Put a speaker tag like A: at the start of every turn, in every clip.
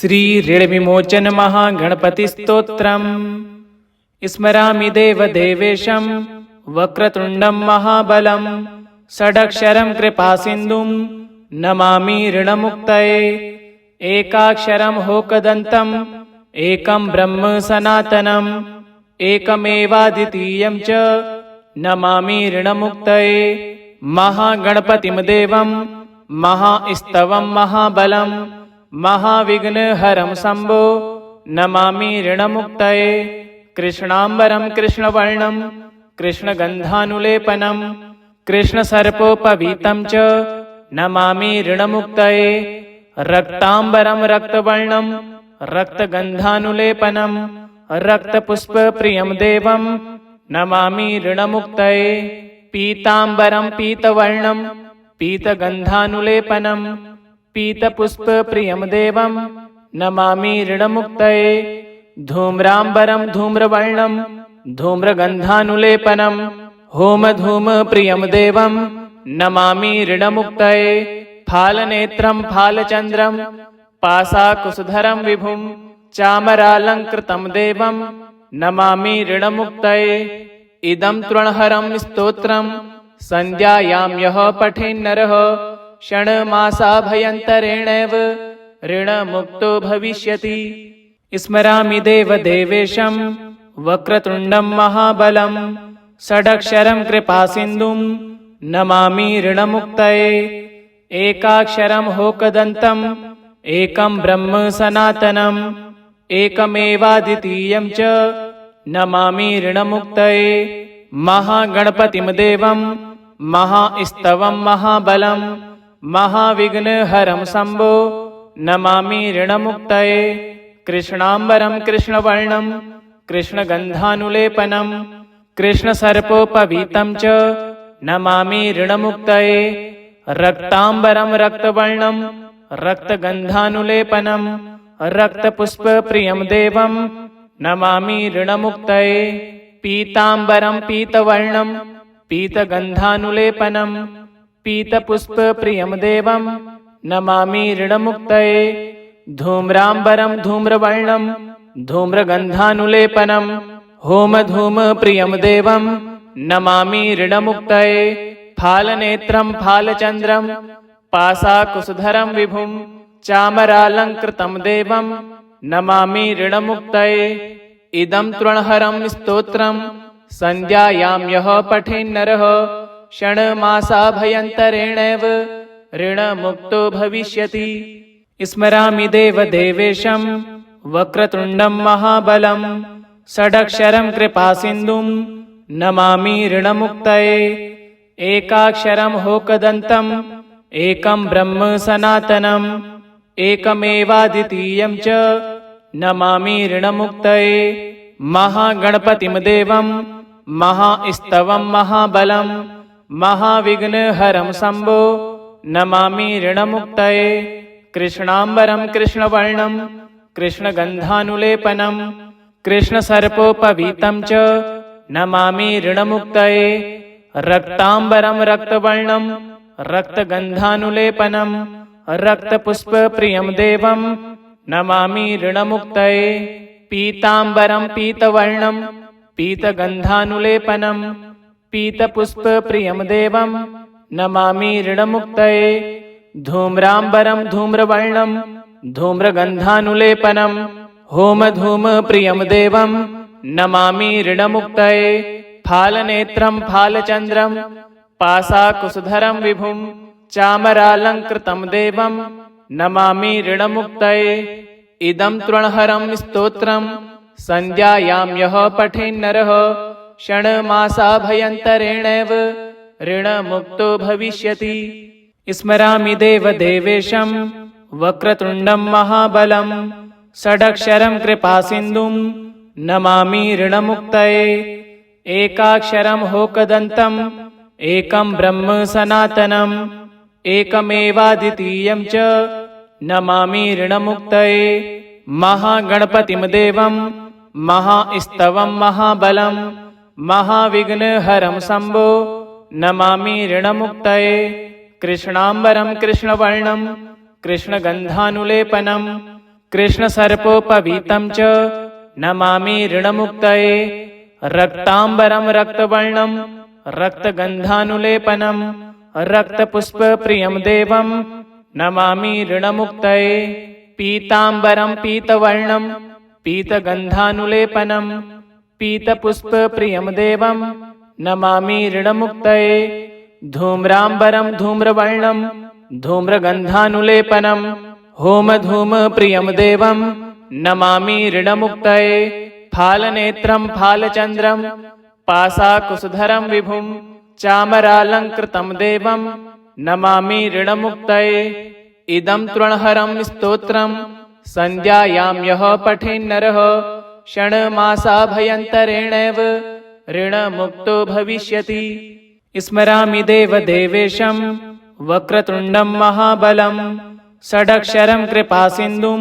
A: श्री ऋणविमोचन महागणपतिस्तोत्रम्। स्मरामि देवदेवेशं वक्रतुण्डं महाबलं षडक्षरं कृपासिन्धुं नमामि ऋणमुक्तये। एकाक्षरं होकदन्तम् एकं ब्रह्म सनातनम् एकमेवाद्वितीयं च नमामि ऋणमुक्तये। महागणपतिं देवं महास्तवं महाबलं महाविघ्नहरं शम्भो नमामि ऋणमुक्तये। कृष्णाम्बरं कृष्णवर्णं कृष्णगन्धानुलेपनं कृष्णसर्पोपवीतं च नमामि ऋणमुक्तये। रक्ताम्बरं रक्तवर्णं रक्तगन्धानुलेपनं रक्तपुष्पप्रियं देवं नमामि ऋणमुक्तये। पीताम्बरं पीतवर्णं पीतगन्धानुलेपनं पीतपुष्पप्रियं देवं नमामि ऋणमुक्तये। धूम्राम्बरं धूम्रवर्णं धूम्रगन्धानुलेपनं होमधूमप्रियं देवं नमामि ऋणमुक्तये। फालनेत्रं फालचन्द्रं पाशाकुशधरं विभुं चामरालङ्कृतं देवं नमामि ऋणमुक्तये। इदं तृणहरं स्तोत्रं सन्ध्यायां यः पठेन्नरः षण्मासाभ्यन्तरेणैव ऋणमुक्तो भविष्यति। स्मरामि देवदेवेशं वक्रतुण्डं महाबलं षडक्षरं कृपासिन्धुं नमामि ऋणमुक्तये। एकाक्षरं होकदन्तम् एकं ब्रह्म सनातनम् एकमेवाद्वितीयं च नमामि ऋणमुक्तये। महागणपतिं देवं महास्तवं महाबलं महाविघ्नहरं शम्भो नमामि ऋणमुक्तये। कृष्णाम्बरं कृष्णवर्णं कृष्णगन्धानुलेपनं कृष्णसर्पोपवीतं च नमामि ऋणमुक्तये। रक्ताम्बरं रक्तवर्णं रक्तगन्धानुलेपनं रक्तपुष्पप्रियं देवं नमामि ऋणमुक्तये। पीताम्बरं पीतवर्णं पीतगन्धानुलेपनं पीतपुष्पप्रियं देवं नमामि ऋणमुक्तये। धूम्राम्बरं धूम्रवर्णं धूम्रगन्धानुलेपनं होमधूमप्रियं देवं नमामि ऋणमुक्तये। फालनेत्रं फालचन्द्रं पाशाकुशधरं विभुं चामरालङ्कृतं देवं नमामि ऋणमुक्तये। इदं तृणहरं स्तोत्रं सन्ध्यायां यः पठेन्नरः षण्मासाभ्यन्तरेणैव ऋणमुक्तो भविष्यति। स्मरामि देवदेवेशं वक्रतुण्डं महाबलं षडक्षरं कृपासिन्धुं नमामि ऋणमुक्तये। एकाक्षरं होकदन्तम् एकं ब्रह्म सनातनम् एकमेवाद्वितीयं च नमामि ऋणमुक्तये। महागणपतिं देवं महास्तवं महाबलं महाविघ्नहरं शम्भो नमामि ऋणमुक्तये। कृष्णाम्बरं कृष्णवर्णं कृष्णगन्धानुलेपनं कृष्णसर्पोपवीतं च नमामि ऋणमुक्तये। रक्ताम्बरं रक्तवर्णं रक्तगन्धानुलेपनं रक्तपुष्पप्रियं देवं नमामि ऋणमुक्तये। पीताम्बरं पीतवर्णं पीतगन्धानुलेपनं पीतपुष्पप्रियं देवं नमामि ऋणमुक्तये। धूम्राम्बरं धूम्रवर्णं धूम्रगन्धानुलेपनं होमधूमप्रियं देवं नमामि ऋणमुक्तये। फालनेत्रं फालचन्द्रं पाशाकुशधरं विभुं चामरालङ्कृतं देवं नमामि ऋणमुक्तये। इदं तृणहरं स्तोत्रं सन्ध्यायां यः पठेन्नरः षण्मासाभ्यन्तरेणैव ऋणमुक्तो भविष्यति। स्मरामि देवदेवेशं वक्रतुण्डं महाबलं षडक्षरं कृपासिन्धुं नमामि ऋणमुक्तये। एकाक्षरं होकदन्तम् एकं ब्रह्म सनातनम् एकमेवाद्वितीयं च नमामि ऋणमुक्तये। महागणपतिं देवं महास्तवं महाबलं महाविघ्नहरं शम्भो नमामि ऋणमुक्तये। कृष्णाम्बरं कृष्णवर्णं कृष्णगन्धानुलेपनं कृष्णसर्पोपवीतं च नमामि ऋणमुक्तये रक्ताम्बरं रक्तवर्णं रक्तगन्धानुलेपनं रक्तपुष्पप्रियं देवं नमामि ऋणमुक्तये पीताम्बरं पीतवर्णं पीतगन्धानुलेपनं पीतपुष्पप्रियं देवं नमामि ऋणमुक्तये धूम्राम्बरं धूम्रवर्णं धूम्रगन्धानुलेपनं होमधूमप्रियं देवं नमामि ऋणमुक्तये फालनेत्रं फालचन्द्रं पाशाकुशधरं विभुं चामरालङ्कृतं देवं नमामि ऋणमुक्तये इदं तृणहरं स्तोत्रं सन्ध्यायां यः पठेन्नरः षण्मासाभ्यन्तरेणैव ऋणमुक्तो भविष्यति। स्मरामि देवदेवेशं वक्रतुण्डं महाबलं षडक्षरं कृपासिन्धुं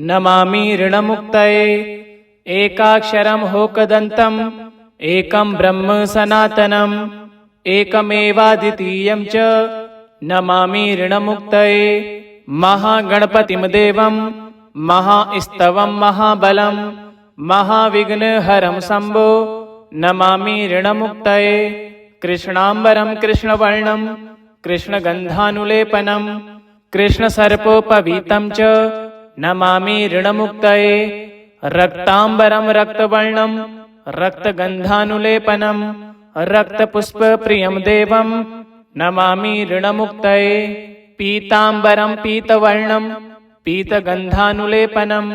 A: नमामि ऋणमुक्तये एकाक्षरं होकदन्तम् एकं ब्रह्म सनातनम् एकमेवाद्वितीयं च नमामि ऋणमुक्तये महागणपतिं देवं महास्तवं महाबलं महाविघ्नहरं शम्भो नमामि ऋणमुक्तये कृष्णाम्बरं कृष्णवर्णं कृष्णगन्धानुलेपनं कृष्णसर्पोपवीतं च नमामि ऋणमुक्तये रक्ताम्बरं रक्तवर्णं रक्तगन्धानुलेपनं रक्तपुष्पप्रियं देवं नमामि ऋणमुक्तये पीताम्बरं पीतवर्णं पीतगन्धानुलेपनं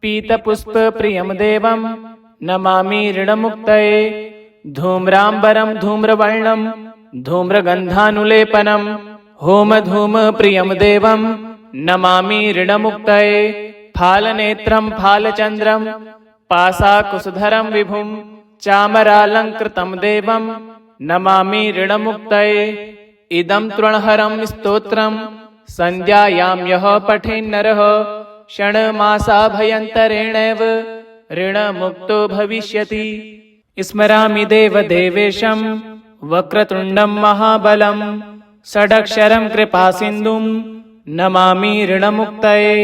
A: पीतपुष्पप्रियं देवं नमामि ऋणमुक्तये धूम्राम्बरं धूम्रवर्णं धूम्रगन्धानुलेपनं होमधूमप्रियं देवं नमामि ऋणमुक्तये फालनेत्रं फालचन्द्रं पाशाकुशधरं विभुं चामरालङ्कृतं देवं नमामि ऋणमुक्तये इदं तृणहरं स्तोत्रं सन्ध्यायां यः पठेन्नरः षण्मासाभ्यन्तरेणैव ऋणमुक्तो भविष्यति। स्मरामि देवदेवेशं वक्रतुण्डं महाबलं षडक्षरं कृपासिन्धुं नमामि ऋणमुक्तये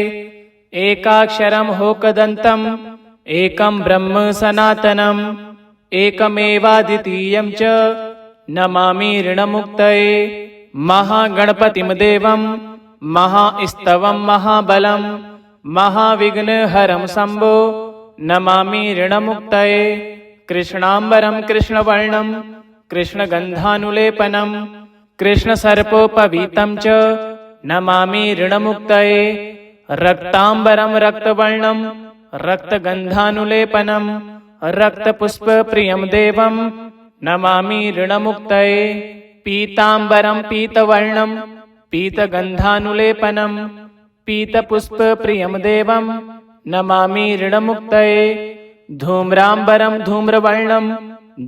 A: एकाक्षरं होकदन्तम् एकं ब्रह्म सनातनम् एकमेवाद्वितीयं च नमामि ऋणमुक्तये महागणपतिं देवं महास्तवं महाबलं महाविघ्नहरं शम्भो नमामि ऋणमुक्तये कृष्णाम्बरं कृष्णवर्णं कृष्णगन्धानुलेपनं कृष्णसर्पोपवीतं च नमामि ऋणमुक्तये रक्ताम्बरं रक्तवर्णं रक्तगन्धानुलेपनं रक्तपुष्पप्रियं देवं नमामि ऋणमुक्तये पीताम्बरं पीतवर्णं पीतगन्धानुलेपनं पीतपुष्पप्रियं देवं नमामि ऋणमुक्तये धूम्राम्बरं धूम्रवर्णं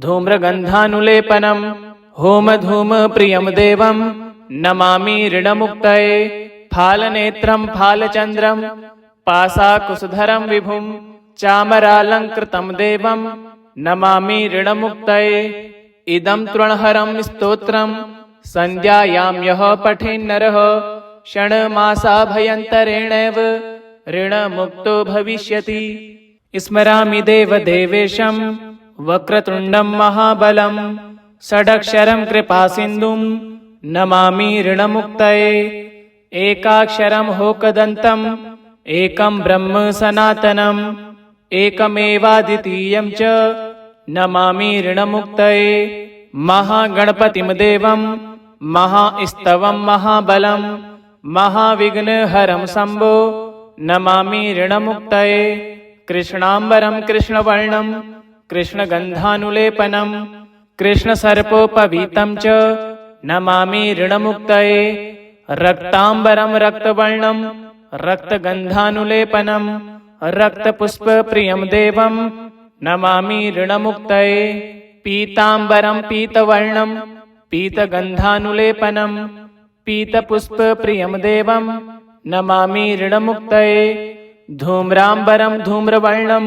A: धूम्रगन्धानुलेपनं होमधूमप्रियं देवं नमामि ऋणमुक्तये फालनेत्रं फालचन्द्रं पाशाकुशधरं विभुं चामरालङ्कृतं देवं नमामि ऋणमुक्तये इदं तृणहरं स्तोत्रं सन्ध्यायां यः पठेन्नरः षण्मासाभ्यन्तरेणैव ऋणमुक्तो भविष्यति। स्मरामि देवदेवेशं वक्रतुण्डं महाबलं षडक्षरं कृपासिन्धुं नमामि ऋणमुक्तये एकाक्षरं होकदन्तम् एकं ब्रह्म सनातनम् एकमेवाद्वितीयं च नमामि ऋणमुक्तये महागणपतिं देवं महास्तवं महाबलं महाविघ्नहरं शम्भो नमामि ऋणमुक्तये कृष्णाम्बरं कृष्णवर्णं कृष्णगन्धानुलेपनं कृष्णसर्पोपवीतं च नमामि ऋणमुक्तये रक्ताम्बरं रक्तवर्णं रक्तगन्धानुलेपनं रक्तपुष्पप्रियं देवं नमामि ऋणमुक्तये पीताम्बरं पीतवर्णं पीतगन्धानुलेपनं पीतपुष्पप्रियं देवं नमामि ऋणमुक्तये धूम्राम्बरं धूम्रवर्णं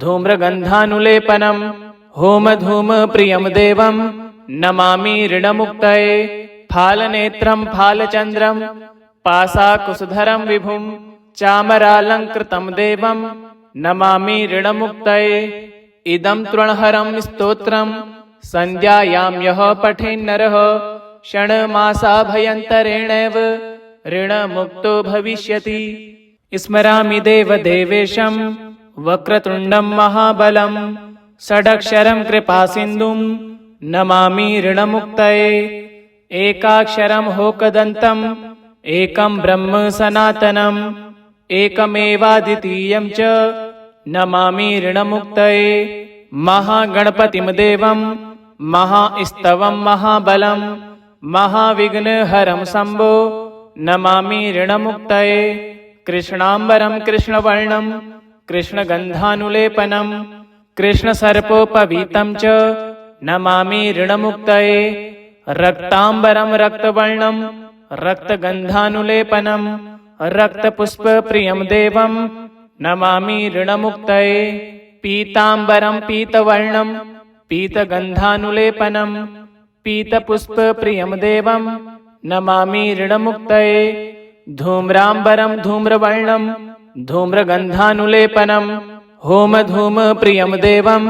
A: धूम्रगन्धानुलेपनं होमधूमप्रियं देवं नमामि ऋणमुक्तये फालनेत्रं फालचन्द्रं पाशाकुशधरं विभुं चामरालङ्कृतं देवं नमामि ऋणमुक्तये। इदं तृणहरं स्तोत्रं सन्ध्यायां यः पठेन्नरः षण्मासाभ्यन्तरेणैव ऋणमुक्तो भविष्यति। स्मरामि देवदेवेशं वक्रतुण्डं महाबलं षडक्षरं कृपासिन्धुं नमामि ऋणमुक्तये। एकाक्षरं होकदन्तम् एकं ब्रह्म सनातनम् एकमेवाद्वितीयं च नमामि ऋणमुक्तये। महागणपतिं देवं महास्तवं महाबलं महाविघ्नहरं शम्भो नमामि ऋणमुक्तये। कृष्णाम्बरं कृष्णवर्णं कृष्णगन्धानुलेपनं कृष्णसर्पोपवीतं च नमामि ऋणमुक्तये। रक्ताम्बरं रक्तवर्णं रक्तगन्धानुलेपनं रक्तपुष्पप्रियं देवं नमामि ऋणमुक्तये। पीताम्बरं पीतवर्णं पीतगन्धानुलेपनं पीतपुष्पप्रियं देवं नमामि ऋणमुक्तये। धूम्राम्बरं धूम्रवर्णं धूम्रगन्धानुलेपनं होमधूमप्रियं देवं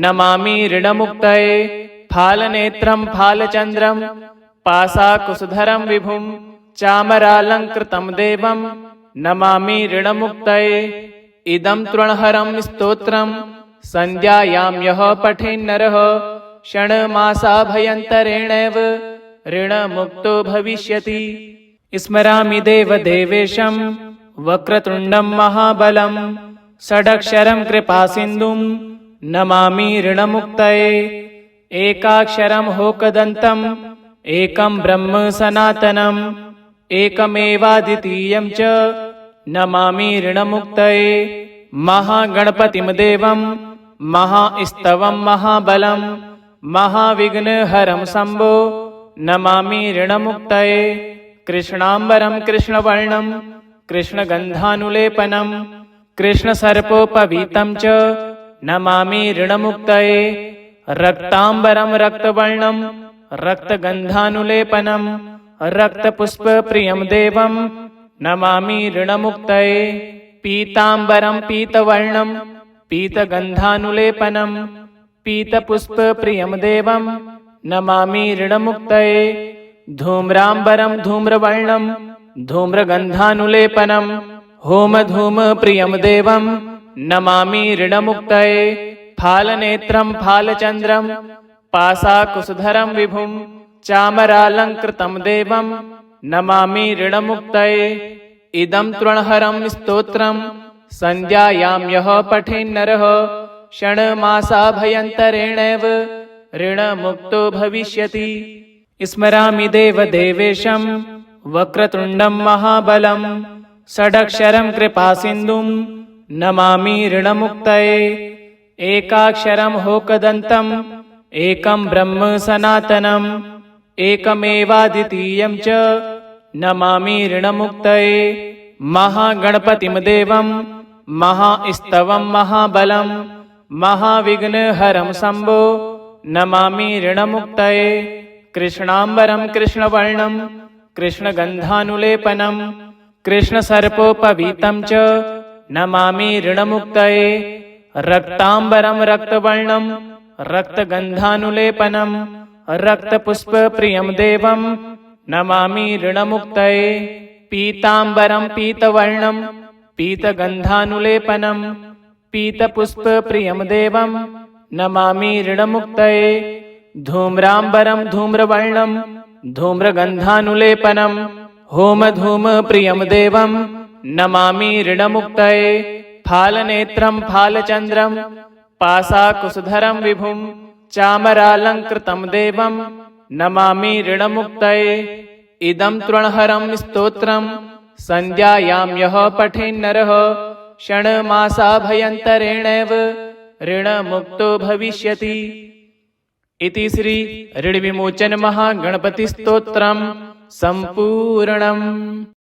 A: नमामि ऋणमुक्तये। फालनेत्रं फालचन्द्रं पाशाकुशधरं विभुं चामरालङ्कृतं देवं नमामि ऋणमुक्तये। इदं तृणहरं स्तोत्रं सन्ध्यायां यः पठेन्नरः षण्मासाभ्यन्तरेणैव ऋणमुक्तो भविष्यति। स्मरामि देवदेवेशं वक्रतुण्डं महाबलं षडक्षरं कृपासिन्धुं नमामि ऋणमुक्तये। एकाक्षरं होकदन्तम् एकं ब्रह्म सनातनम् एकमेवाद्वितीयं च नमामि ऋणमुक्तये। महागणपतिं देवं महास्तवं महाबलं महाविघ्नहरं शम्भो नमामि ऋणमुक्तये। कृष्णाम्बरं कृष्णवर्णं कृष्णगन्धानुलेपनं कृष्णसर्पोपवीतं च नमामि ऋणमुक्तये। रक्ताम्बरं रक्तवर्णं रक्तगन्धानुलेपनं रक्तपुष्पप्रियं देवं नमामि ऋणमुक्तये। पीताम्बरं पीतवर्णं पीतगन्धानुलेपनं पीतपुष्पप्रियं देवं नमामि ऋणमुक्तये। धूम्राम्बरं धूम्रवर्णं धूम्रगन्धानुलेपनं होमधूमप्रियं देवं नमामि ऋणमुक्तये। फालनेत्रं फालचन्द्रं पाशाकुशधरं विभुं चामरालङ्कृतं देवं नमामि ऋणमुक्तये। इदं तृणहरं स्तोत्रं सन्ध्यायां यः पठेन्नरः षण्मासाभ्यन्तरेणैव ऋणमुक्तो भविष्यति। स्मरामि देवदेवेशं वक्रतुण्डं महाबलं षडक्षरं कृपासिन्धुं नमामि ऋणमुक्तये। एकाक्षरं होकदन्तम् एकं ब्रह्म सनातनम् एकमेवाद्वितीयं च नमामि ऋणमुक्तये। महागणपतिं देवं महास्तवं महाबलं महाविघ्नहरं शम्भो नमामि ऋणमुक्तये। कृष्णाम्बरं कृष्णवर्णं कृष्णगन्धानुलेपनं कृष्णसर्पोपवीतं च नमामि ऋणमुक्तये। रक्ताम्बरं रक्तवर्णं रक्तगन्धानुलेपनं रक्तपुष्पप्रियं देवं नमामि ऋणमुक्तये। पीताम्बरं पीतवर्णं पीतगन्धानुलेपनं पीतपुष्पप्रियं देवं नमामि ऋणमुक्तये। धूम्राम्बरं धूम्रवर्णं धूम्रगन्धानुलेपनं होमधूमप्रियं देवं नमामि ऋणमुक्तये। फालनेत्रं फालचन्द्रं पाशाकुशधरं विभुं चामरालङ्कृतं देवं नमामि ऋणमुक्तये। इदं तृणहरं स्तोत्रं सन्ध्यायां यः पठेन्नरः षण्मासाभ्यन्तरेणैव ऋणमुक्तो भविष्यति। इति श्री ऋणविमोचन महागणपति स्तोत्रं सम्पूर्णम्।